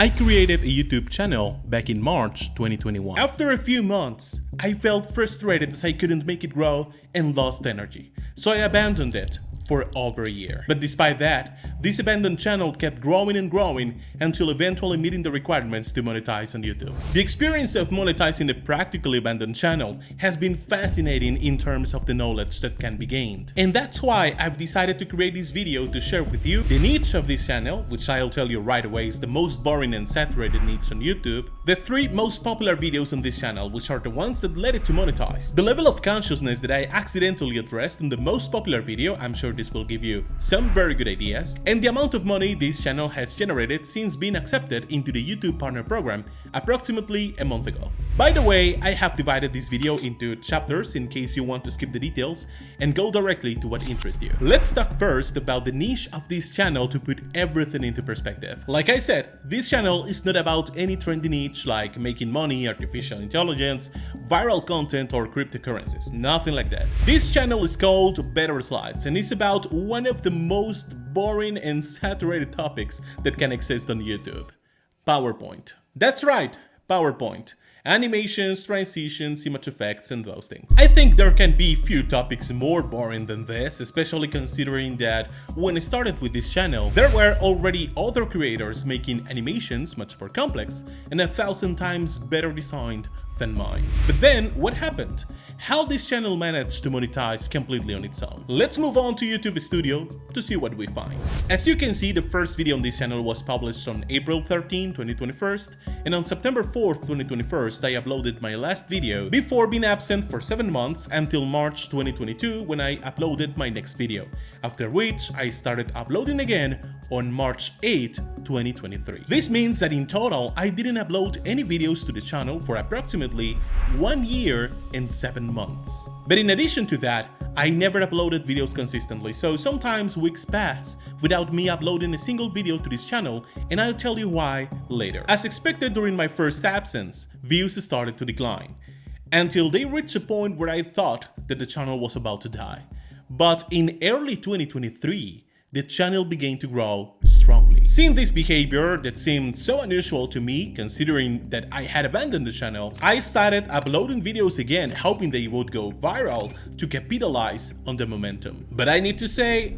I created a YouTube channel back in March 2021. After a few months, I felt frustrated as I couldn't make it grow and lost energy, so I abandoned it for over a year. But despite that, this abandoned channel kept growing and growing until eventually meeting the requirements to monetize on YouTube. The experience of monetizing a practically abandoned channel has been fascinating in terms of the knowledge that can be gained. And that's why I've decided to create this video to share with you the niche of this channel, which I'll tell you right away is the most boring and saturated niche on YouTube, the 3 most popular videos on this channel, which are the ones that led it to monetize, the level of consciousness that I accidentally addressed in the most popular video, I'm sure this will give you some very good ideas, and the amount of money this channel has generated since being accepted into the YouTube Partner Program approximately a month ago. By the way, I have divided this video into chapters in case you want to skip the details and go directly to what interests you. Let's talk first about the niche of this channel to put everything into perspective. Like I said, this channel is not about any trendy niche like making money, artificial intelligence, viral content or cryptocurrencies, nothing like that. This channel is called Better Slides and it's about one of the most boring and saturated topics that can exist on YouTube: PowerPoint. That's right, PowerPoint. Animations, transitions, image effects, and those things. I think there can be few topics more boring than this, especially considering that when I started with this channel, there were already other creators making animations much more complex and 1,000 times better designed than mine. But then, what happened? How this channel managed to monetize completely on its own? Let's move on to YouTube Studio to see what we find. As you can see, the first video on this channel was published on April 13, 2021, and on September 4, 2021, I uploaded my last video before being absent for 7 months until March 2022 when I uploaded my next video, after which I started uploading again on March 8, 2023. This means that in total, I didn't upload any videos to the channel for approximately 1 year and 7 months. But in addition to that, I never uploaded videos consistently, so sometimes weeks pass without me uploading a single video to this channel, and I'll tell you why later. As expected during my first absence, views started to decline, until they reached a point where I thought that the channel was about to die. But in early 2023, the channel began to grow strongly. Seeing this behavior that seemed so unusual to me, considering that I had abandoned the channel, I started uploading videos again, hoping they would go viral to capitalize on the momentum. But I need to say,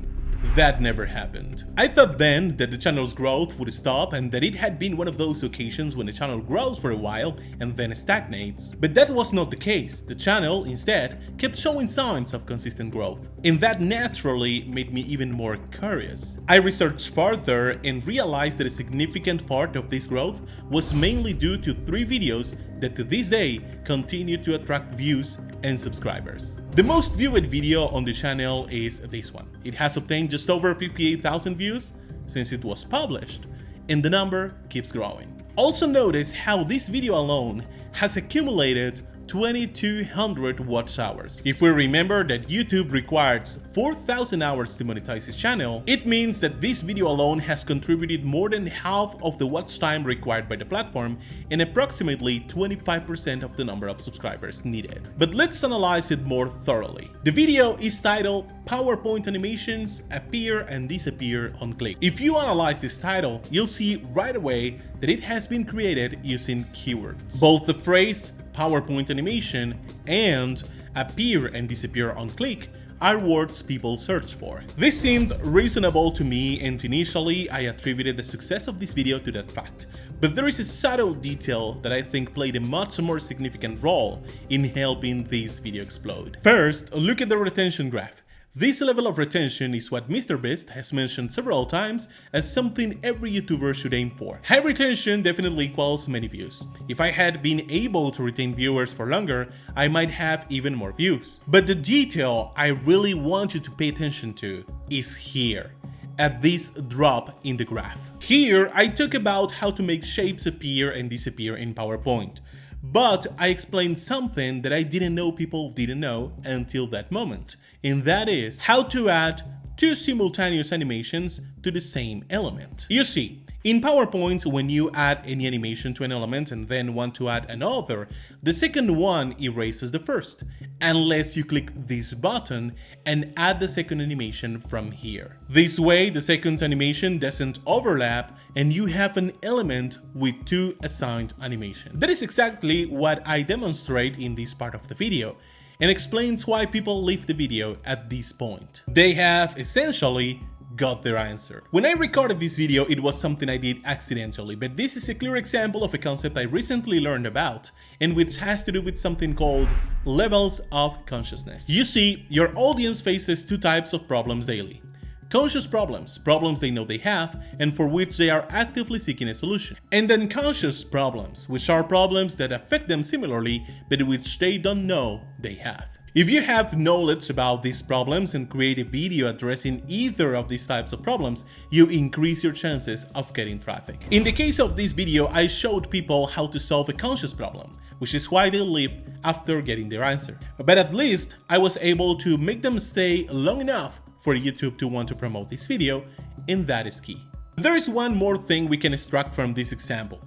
that never happened. I thought then that the channel's growth would stop and that it had been one of those occasions when the channel grows for a while and then stagnates. But that was not the case. The channel, instead, kept showing signs of consistent growth. And that naturally made me even more curious. I researched further and realized that a significant part of this growth was mainly due to 3 videos that to this day continue to attract views and subscribers. The most viewed video on the channel is this one. It has obtained just over 58,000 views since it was published, and the number keeps growing. Also notice how this video alone has accumulated 2,200 watch hours. If we remember that YouTube requires 4,000 hours to monetize his channel, it means that this video alone has contributed more than half of the watch time required by the platform and approximately 25% of the number of subscribers needed. But let's analyze it more thoroughly. The video is titled PowerPoint Animations Appear and Disappear on Click. If you analyze this title, you'll see right away that it has been created using keywords. Both the phrase PowerPoint animation and appear and disappear on click are words people search for. This seemed reasonable to me, and initially I attributed the success of this video to that fact. But there is a subtle detail that I think played a much more significant role in helping this video explode. First, look at the retention graph. This level of retention is what MrBeast has mentioned several times as something every YouTuber should aim for. High retention definitely equals many views. If I had been able to retain viewers for longer, I might have even more views. But the detail I really want you to pay attention to is here, at this drop in the graph. Here, I talk about how to make shapes appear and disappear in PowerPoint. But I explained something that I didn't know people didn't know until that moment, and that is how to add 2 simultaneous animations to the same element. You see, In PowerPoint, when you add any animation to an element and then want to add another, the second one erases the first, unless you click this button and add the second animation from here. This way, the second animation doesn't overlap and you have an element with two assigned animations. That is exactly what I demonstrate in this part of the video, and explains why people leave the video at this point. They have essentially got their answer. When I recorded this video, it was something I did accidentally, but this is a clear example of a concept I recently learned about, and which has to do with something called levels of consciousness. You see, your audience faces two types of problems daily. Conscious problems, problems they know they have and for which they are actively seeking a solution. And unconscious problems, which are problems that affect them similarly, but which they don't know they have. If you have knowledge about these problems and create a video addressing either of these types of problems, you increase your chances of getting traffic. In the case of this video, I showed people how to solve a conscious problem, which is why they left after getting their answer. But at least I was able to make them stay long enough for YouTube to want to promote this video, and that is key. There is one more thing we can extract from this example.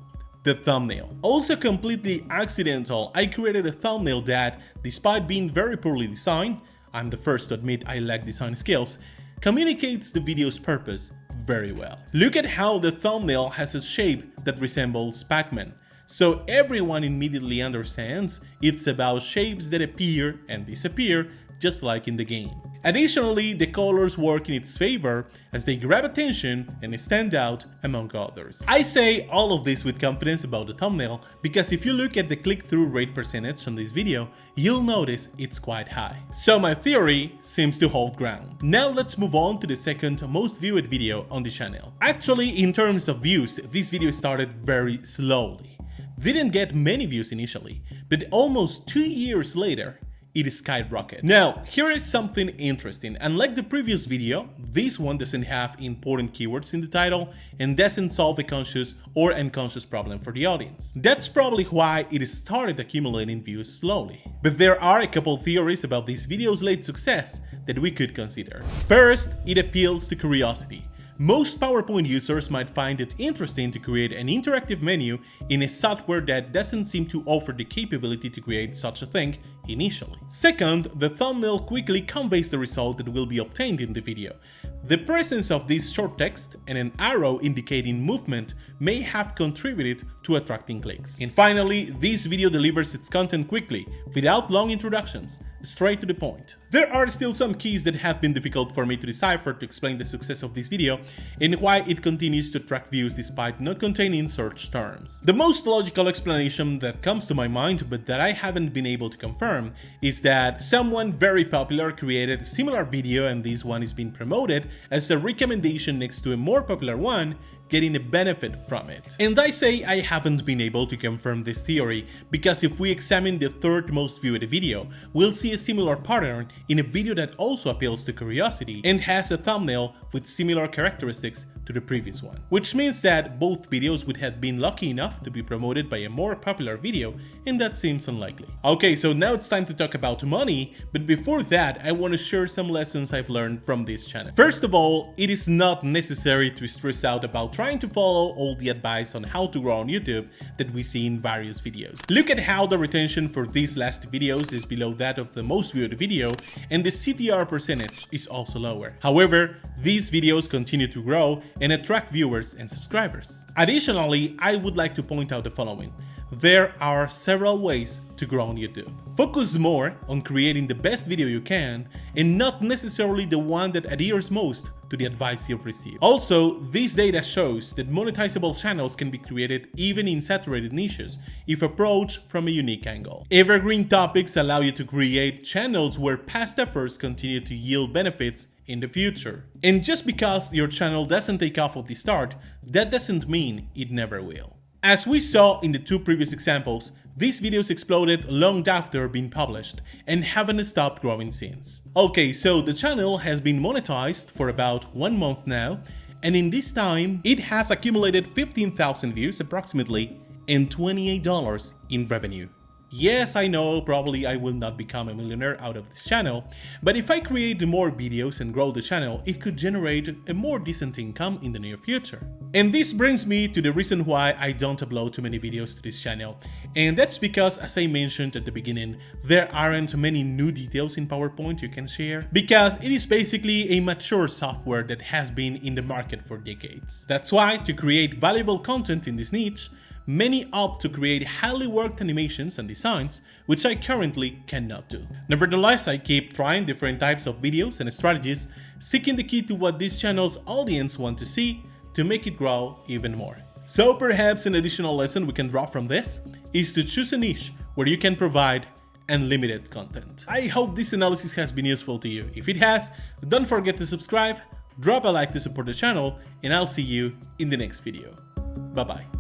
The thumbnail. Also completely accidental, I created a thumbnail that, despite being very poorly designed, I'm the first to admit I lack design skills, communicates the video's purpose very well. Look at how the thumbnail has a shape that resembles Pac-Man, so everyone immediately understands it's about shapes that appear and disappear just like in the game. Additionally, the colors work in its favor as they grab attention and stand out among others. I say all of this with confidence about the thumbnail because if you look at the click-through rate percentage on this video, you'll notice it's quite high. So my theory seems to hold ground. Now let's move on to the second most viewed video on the channel. Actually, in terms of views, this video started very slowly. Didn't get many views initially, but almost 2 years later, it skyrocketed. Now, here is something interesting. Unlike the previous video, this one doesn't have important keywords in the title and doesn't solve a conscious or unconscious problem for the audience. That's probably why it started accumulating views slowly. But there are a couple theories about this video's late success that we could consider. First, it appeals to curiosity. Most PowerPoint users might find it interesting to create an interactive menu in a software that doesn't seem to offer the capability to create such a thing initially. Second, the thumbnail quickly conveys the result that will be obtained in the video. The presence of this short text and an arrow indicating movement may have contributed to attracting clicks. And finally, this video delivers its content quickly, without long introductions, straight to the point. There are still some keys that have been difficult for me to decipher to explain the success of this video and why it continues to attract views despite not containing search terms. The most logical explanation that comes to my mind, but that I haven't been able to confirm, is that someone very popular created a similar video and this one is being promoted as a recommendation next to a more popular one, getting a benefit from it. And I say I haven't been able to confirm this theory because if we examine the third most viewed video, we'll see a similar pattern in a video that also appeals to curiosity and has a thumbnail with similar characteristics to the previous one. Which means that both videos would have been lucky enough to be promoted by a more popular video, and that seems unlikely. Okay, so now it's time to talk about money, but before that I want to share some lessons I've learned from this channel. First of all, it is not necessary to stress out about trying to follow all the advice on how to grow on YouTube that we see in various videos. Look at how the retention for these last videos is below that of the most viewed video, and the CTR percentage is also lower. However, these videos continue to grow and attract viewers and subscribers. Additionally, I would like to point out the following. There are several ways to grow on YouTube. Focus more on creating the best video you can and not necessarily the one that adheres most to the advice you've received. Also, this data shows that monetizable channels can be created even in saturated niches if approached from a unique angle. Evergreen topics allow you to create channels where past efforts continue to yield benefits in the future. And just because your channel doesn't take off at the start, that doesn't mean it never will. As we saw in the two previous examples, these videos exploded long after being published and haven't stopped growing since. Okay, so the channel has been monetized for about 1 month now, and in this time, it has accumulated 15,000 views approximately and $28 in revenue. Yes, I know, probably I will not become a millionaire out of this channel, but if I create more videos and grow the channel, it could generate a more decent income in the near future. And this brings me to the reason why I don't upload too many videos to this channel, and that's because, as I mentioned at the beginning, there aren't many new details in PowerPoint you can share, because it is basically a mature software that has been in the market for decades. That's why, to create valuable content in this niche, many opt to create highly worked animations and designs, which I currently cannot do. Nevertheless, I keep trying different types of videos and strategies, seeking the key to what this channel's audience want to see to make it grow even more. So perhaps an additional lesson we can draw from this is to choose a niche where you can provide unlimited content. I hope this analysis has been useful to you. If it has, don't forget to subscribe, drop a like to support the channel, and I'll see you in the next video. Bye bye.